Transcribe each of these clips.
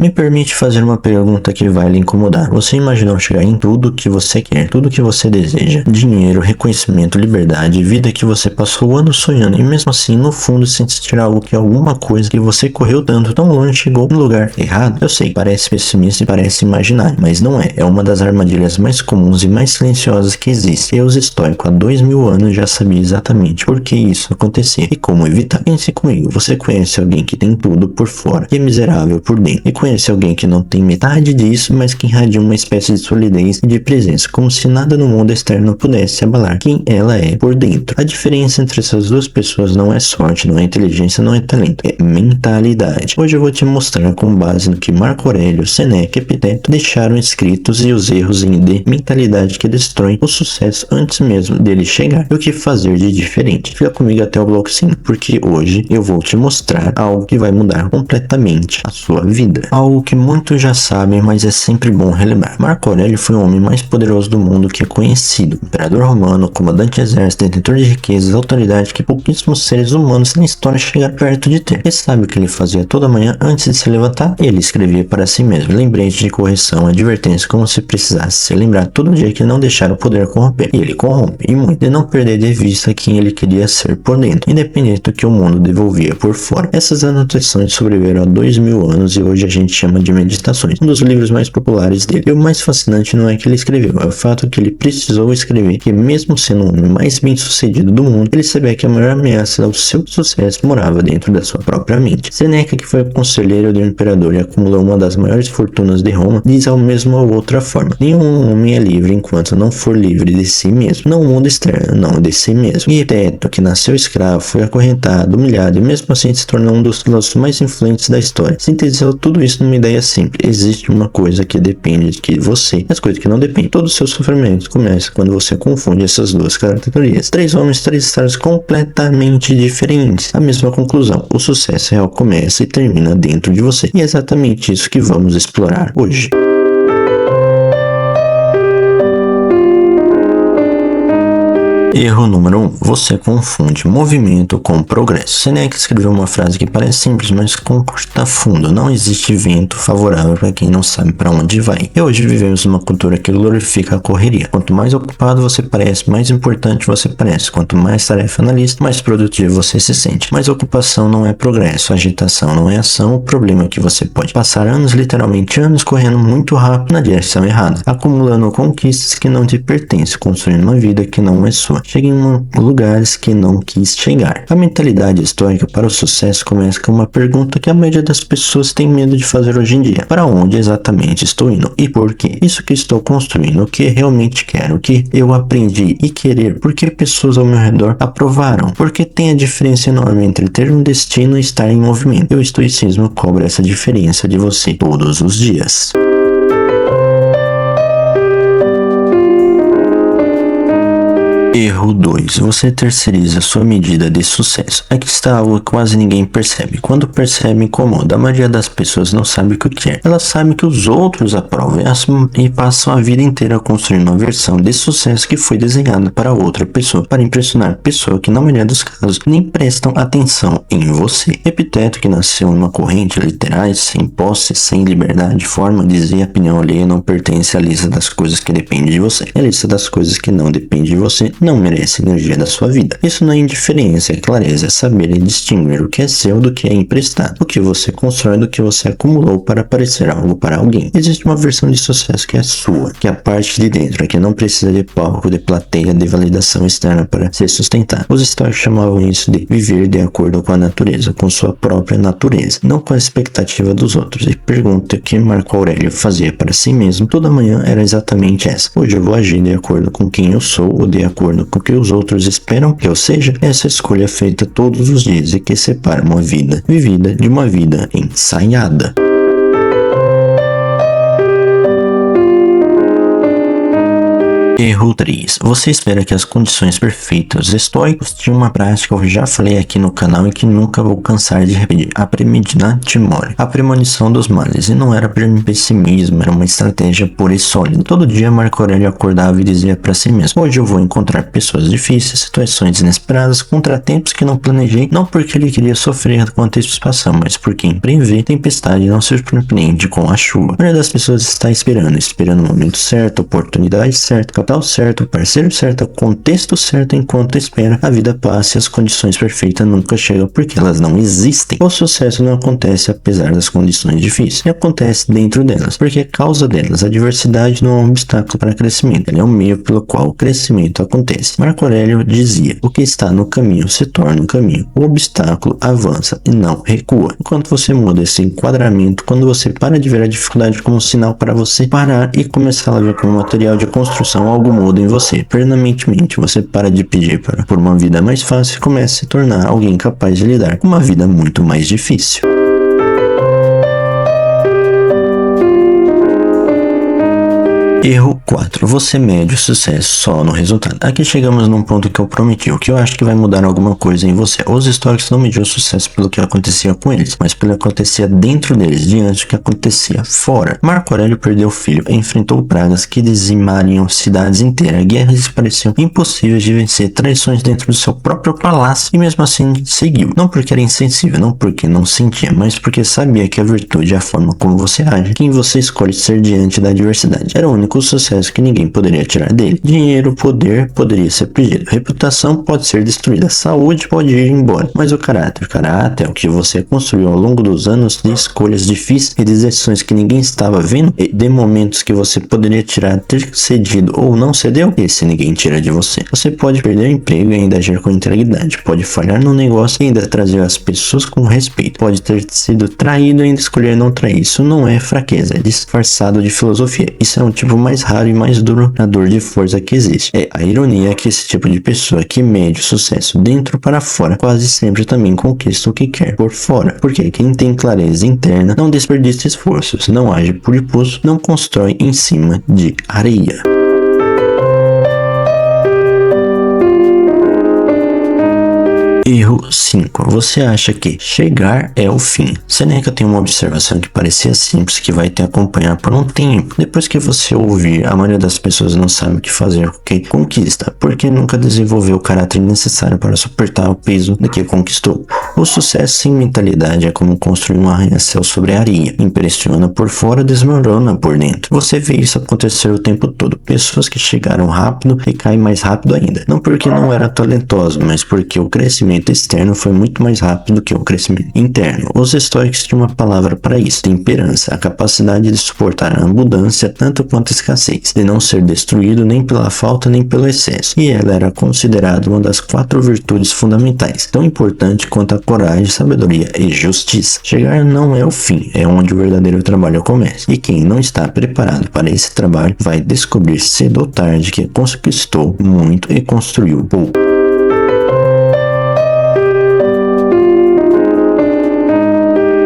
Me permite fazer uma pergunta que vai lhe incomodar. Você imaginou chegar em tudo que você quer, tudo que você deseja? Dinheiro, reconhecimento, liberdade, vida que você passou anos sonhando e mesmo assim, no fundo, sentir algo que alguma coisa que você correu tanto, tão longe, chegou no lugar errado? Eu sei, parece pessimista e parece imaginário, mas não é. É uma das armadilhas mais comuns e mais silenciosas que existe. E os estoicos há 2000 anos já sabiam exatamente por que isso acontecia e como evitar. Pense comigo, você conhece alguém que tem tudo por fora e é miserável por dentro, e conhece alguém que não tem metade disso, mas que irradia uma espécie de solidez e de presença, como se nada no mundo externo pudesse abalar quem ela é por dentro. A diferença entre essas duas pessoas não é sorte, não é inteligência, não é talento, é mentalidade. Hoje eu vou te mostrar com base no que Marco Aurélio, Seneca e Epiteto deixaram escritos e os erros de mentalidade que destroem o sucesso antes mesmo dele chegar e o que fazer de diferente. Fica comigo até o bloco 5, porque hoje eu vou te mostrar algo que vai mudar completamente a sua vida. Algo que muitos já sabem, mas é sempre bom relembrar. Marco Aurélio foi o homem mais poderoso do mundo que é conhecido. Imperador romano, comandante de exército, detentor de riquezas, autoridade que pouquíssimos seres humanos na história chegaram perto de ter. E sabe o que ele fazia toda manhã antes de se levantar? Ele escrevia para si mesmo lembrete de correção, advertência, como se precisasse se lembrar todo dia que não deixar o poder corromper. E ele corrompe, e muito, de não perder de vista quem ele queria ser por dentro, independente do que o mundo devolvia por fora. Essas anotações sobreviveram há 2000 anos e hoje a gente chama de Meditações, um dos livros mais populares dele. E o mais fascinante não é que ele escreveu, é o fato que ele precisou escrever, que mesmo sendo o homem mais bem sucedido do mundo, ele sabia que a maior ameaça ao seu sucesso morava dentro da sua própria mente. Seneca, que foi o conselheiro do imperador e acumulou uma das maiores fortunas de Roma, diz ao mesmo ou outra forma: nenhum homem é livre enquanto não for livre de si mesmo, não o mundo externo, não de si mesmo. E Epiteto, que nasceu escravo, foi acorrentado, humilhado e mesmo assim se tornou um dos filósofos mais influentes da história. Sintetizou tudo isso numa ideia simples: existe uma coisa que depende de você, as coisas que não dependem. Todo o seu sofrimento começa quando você confunde essas duas características. Três homens, três histórias completamente diferentes. A mesma conclusão: o sucesso real começa e termina dentro de você. E é exatamente isso que vamos explorar hoje. Erro número 1. Você confunde movimento com progresso. Seneca escreveu uma frase que parece simples, mas corta fundo. Não existe vento favorável para quem não sabe para onde vai. E hoje vivemos uma cultura que glorifica a correria. Quanto mais ocupado você parece, mais importante você parece. Quanto mais tarefa na lista, mais produtivo você se sente. Mas ocupação não é progresso, agitação não é ação. O problema é que você pode passar anos, literalmente anos, correndo muito rápido na direção errada, acumulando conquistas que não te pertencem, construindo uma vida que não é sua. Chega em lugares que não quis chegar. A mentalidade estoica para o sucesso começa com uma pergunta que a maioria das pessoas tem medo de fazer hoje em dia: para onde exatamente estou indo? E por quê? Isso que estou construindo, o que realmente quero, o que eu aprendi e querer, porque pessoas ao meu redor aprovaram, porque tem a diferença enorme entre ter um destino e estar em movimento. E o estoicismo cobra essa diferença de você todos os dias. Erro 2. Você terceiriza sua medida de sucesso. Aqui está algo que quase ninguém percebe. Quando percebe, incomoda. A maioria das pessoas não sabe o que quer. Elas sabem que os outros aprovam e passam a vida inteira construindo uma versão de sucesso que foi desenhada para outra pessoa, para impressionar pessoa que na maioria dos casos nem prestam atenção em você. Epiteto, que nasceu em uma corrente literária, sem posse, sem liberdade, forma de dizer: a opinião alheia não pertence à lista das coisas que dependem de você. A lista das coisas que não dependem de você não merece energia da sua vida. Isso não é indiferença, é clareza, é saber e distinguir o que é seu do que é emprestado, o que você constrói do que você acumulou para parecer algo para alguém. Existe uma versão de sucesso que é sua, que é a parte de dentro, que não precisa de palco, de plateia, de validação externa para se sustentar. Os estoicos chamavam isso de viver de acordo com a natureza, com sua própria natureza, não com a expectativa dos outros. E pergunta que Marco Aurélio fazia para si mesmo toda manhã era exatamente essa: hoje eu vou agir de acordo com quem eu sou ou de acordo com o que os outros esperam que eu seja? Essa escolha é feita todos os dias e que separa uma vida vivida de uma vida ensaiada. Erro 3. Você espera que as condições perfeitas. Os estoicos tinham uma prática que eu já falei aqui no canal e que nunca vou cansar de repetir. A premedina timore. A premonição dos males. E não era pessimismo, era uma estratégia pura e sólida. Todo dia Marco Aurélio acordava e dizia para si mesmo: hoje eu vou encontrar pessoas difíceis, situações inesperadas, contratempos que não planejei, não porque ele queria sofrer com antecipação, mas porque em prevê tempestade não se surpreende com a chuva. A maioria das pessoas está esperando o momento certo, oportunidade certa, capital certo, parceiro certo, contexto certo. Enquanto espera, a vida passa e as condições perfeitas nunca chegam porque elas não existem. O sucesso não acontece apesar das condições difíceis, e acontece dentro delas, porque é causa delas. A adversidade não é um obstáculo para crescimento, ela é um meio pelo qual o crescimento acontece. Marco Aurélio dizia: o que está no caminho se torna um caminho, o obstáculo avança e não recua. Enquanto você muda esse enquadramento, quando você para de ver a dificuldade como um sinal para você parar e começar a ver como material de construção, algo muda em você. Permanentemente, você para de pedir por uma vida mais fácil e começa a se tornar alguém capaz de lidar com uma vida muito mais difícil. Erro 4. Você mede o sucesso só no resultado. Aqui chegamos num ponto que eu prometi, o que eu acho que vai mudar alguma coisa em você. Os históricos não mediam o sucesso pelo que acontecia com eles, mas pelo que acontecia dentro deles, diante do que acontecia fora. Marco Aurélio perdeu o filho, enfrentou pragas que dizimariam cidades inteiras, guerras que pareciam impossíveis de vencer, traições dentro do seu próprio palácio, e mesmo assim seguiu. Não porque era insensível, não porque não sentia, mas porque sabia que a virtude é a forma como você age, quem você escolhe ser diante da adversidade. Era o único sucesso que ninguém poderia tirar dele. Dinheiro, poder poderia ser perdido, reputação pode ser destruída, saúde pode ir embora, mas o caráter é o que você construiu ao longo dos anos de escolhas difíceis e de decisões que ninguém estava vendo, e de momentos que você poderia tirar, ter cedido ou não cedeu. Esse ninguém tira de você. Você pode perder o emprego e ainda agir com integridade, pode falhar no negócio e ainda trazer as pessoas com respeito, pode ter sido traído e ainda escolher não trair. Isso não é fraqueza, é disfarçado de filosofia. Isso é um tipo mais raro e mais durador de força que existe. É a ironia que esse tipo de pessoa que mede o sucesso dentro para fora quase sempre também conquista o que quer por fora, porque quem tem clareza interna não desperdiça esforços, não age por impulso, não constrói em cima de areia. Erro 5. Você acha que chegar é o fim. Seneca tem uma observação que parecia simples, que vai te acompanhar por um tempo. Depois que você ouvir, a maioria das pessoas não sabe o que fazer com o que conquista, porque nunca desenvolveu o caráter necessário para suportar o peso do que conquistou. O sucesso sem mentalidade é como construir um arranha-céu sobre a areia. Impressiona por fora, desmorona por dentro. Você vê isso acontecer o tempo todo. Pessoas que chegaram rápido e caem mais rápido ainda. Não porque não era talentoso, mas porque o crescimento externo foi muito mais rápido que o crescimento interno. Os estoicos tinham uma palavra para isso: temperança, a capacidade de suportar a abundância tanto quanto a escassez, de não ser destruído nem pela falta nem pelo excesso, e ela era considerada uma das 4 virtudes fundamentais, tão importante quanto a coragem, sabedoria e justiça. Chegar não é o fim, é onde o verdadeiro trabalho começa, e quem não está preparado para esse trabalho vai descobrir cedo ou tarde que conquistou muito e construiu pouco.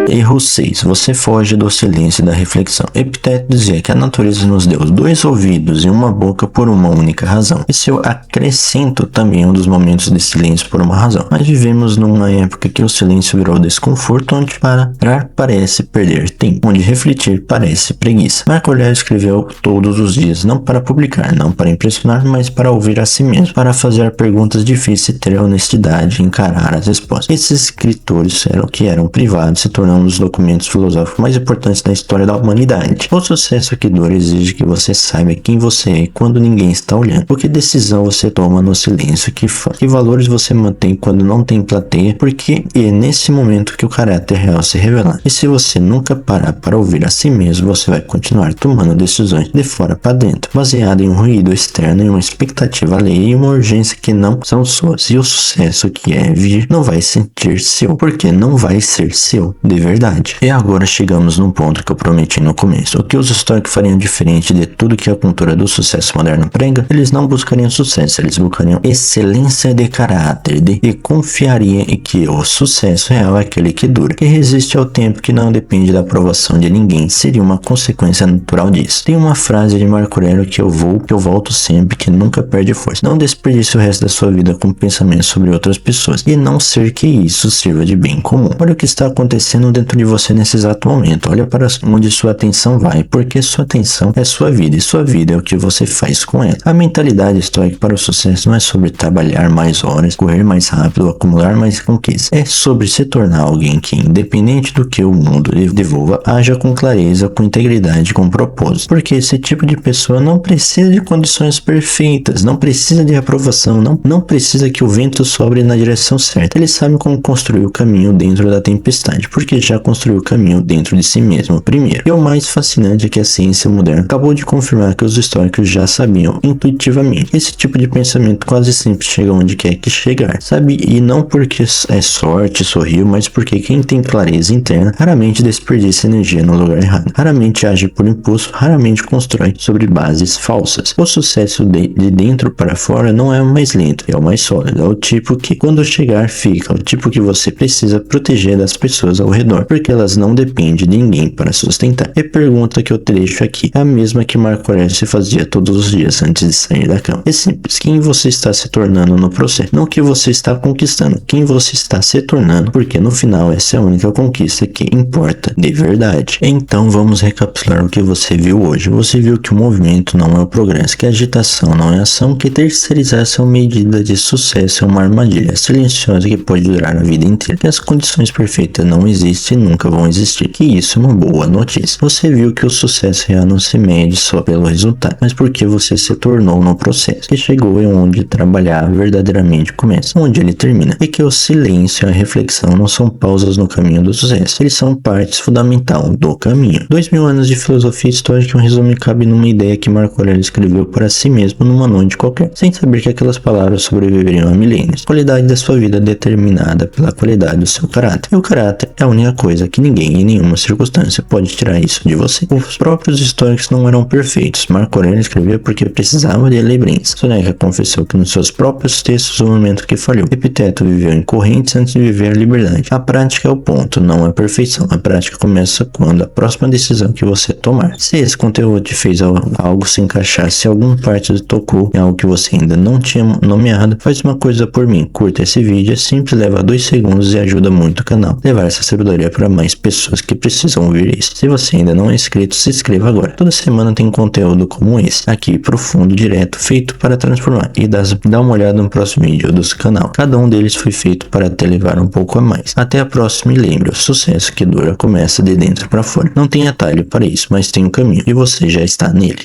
Erro 6. Você foge do silêncio e da reflexão. Epiteto dizia que a natureza nos deu 2 ouvidos e uma boca por uma única razão. Esse eu acrescento também um dos momentos de silêncio por uma razão. Mas vivemos numa época que o silêncio virou desconforto, onde parar parece perder tempo, onde refletir parece preguiça. Marco Aurélio escreveu todos os dias, não para publicar, não para impressionar, mas para ouvir a si mesmo, para fazer perguntas difíceis e ter a honestidade e encarar as respostas. Esses escritores eram privados, se tornando um dos documentos filosóficos mais importantes da história da humanidade. O sucesso que dura exige que você saiba quem você é quando ninguém está olhando, o que decisão você toma no silêncio que faz, que valores você mantém quando não tem plateia, porque é nesse momento que o caráter real se revelar. E se você nunca parar para ouvir a si mesmo, você vai continuar tomando decisões de fora para dentro, baseada em um ruído externo, em uma expectativa alheia e uma urgência que não são suas. E o sucesso que é vir não vai sentir seu, porque não vai ser seu de verdade. verdade. E agora chegamos num ponto que eu prometi no começo. O que os estoicos fariam diferente de tudo que a cultura do sucesso moderno prega? Eles não buscariam sucesso, eles buscariam excelência de caráter e confiariam em que o sucesso real é aquele que dura, que resiste ao tempo, que não depende da aprovação de ninguém, seria uma consequência natural disso. Tem uma frase de Marco Aurélio que eu volto sempre, que nunca perde força. Não desperdice o resto da sua vida com pensamentos sobre outras pessoas, e não ser que isso sirva de bem comum. Olha o que está acontecendo dentro de você nesse exato momento. Olha para onde sua atenção vai, porque sua atenção é sua vida, e sua vida é o que você faz com ela. A mentalidade estoica para o sucesso não é sobre trabalhar mais horas, correr mais rápido, acumular mais conquistas. É sobre se tornar alguém que, independente do que o mundo lhe devolva, haja com clareza, com integridade, com propósito. Porque esse tipo de pessoa não precisa de condições perfeitas, não precisa de aprovação, não precisa que o vento sobre na direção certa. Ele sabe como construir o caminho dentro da tempestade, porque já construiu o caminho dentro de si mesmo primeiro. E o mais fascinante é que a ciência moderna acabou de confirmar que os históricos já sabiam intuitivamente. Esse tipo de pensamento quase sempre chega onde quer que chegar, sabe? E não porque é sorte, sorriu, mas porque quem tem clareza interna raramente desperdiça energia no lugar errado, raramente age por impulso, raramente constrói sobre bases falsas. O sucesso de dentro para fora não é o mais lento, é o mais sólido, é o tipo que quando chegar fica, é o tipo que você precisa proteger das pessoas ao redor, porque elas não dependem de ninguém para sustentar. E a pergunta que eu te deixo aqui é a mesma que Marco Aurélio se fazia todos os dias antes de sair da cama. É simples, quem você está se tornando no processo, não o que você está conquistando, quem você está se tornando, porque no final essa é a única conquista que importa de verdade. Então vamos recapitular o que você viu hoje. Você viu que o movimento não é o progresso, que a agitação não é ação, que terceirizar sua medida de sucesso é uma armadilha silenciosa que pode durar a vida inteira, que as condições perfeitas não existem e nunca vão existir, que isso é uma boa notícia. Você viu que o sucesso real não se mede só pelo resultado, mas porque você se tornou no processo, que chegou em onde trabalhar verdadeiramente começa, onde ele termina, e que o silêncio e a reflexão não são pausas no caminho do sucesso, eles são partes fundamental do caminho. 2000 anos de filosofia histórica, um resumo cabe numa ideia que Marco Aurélio escreveu para si mesmo numa noite qualquer, sem saber que aquelas palavras sobreviveriam a milênios. A qualidade da sua vida é determinada pela qualidade do seu caráter, e o caráter é a única coisa que ninguém em nenhuma circunstância pode tirar isso de você. Os próprios históricos não eram perfeitos. Marco Aurélio escreveu porque precisava de lembrança. Seneca confessou que nos seus próprios textos o momento que falhou. Epiteto viveu em correntes antes de viver a liberdade. A prática é o ponto, não a perfeição. A prática começa quando a próxima decisão que você tomar. Se esse conteúdo te fez algo se encaixar, se alguma parte tocou em algo que você ainda não tinha nomeado, faz uma coisa por mim. Curta esse vídeo, é simples, leva 2 segundos e ajuda muito o canal. Levar essa sabedoria para mais pessoas que precisam ouvir isso. Se você ainda não é inscrito, se inscreva agora. Toda semana tem conteúdo como esse, aqui profundo, direto, feito para transformar. E dá uma olhada no próximo vídeo do canal. Cada um deles foi feito para te levar um pouco a mais. Até a próxima e lembre, o sucesso que dura começa de dentro para fora. Não tem atalho para isso, mas tem um caminho e você já está nele.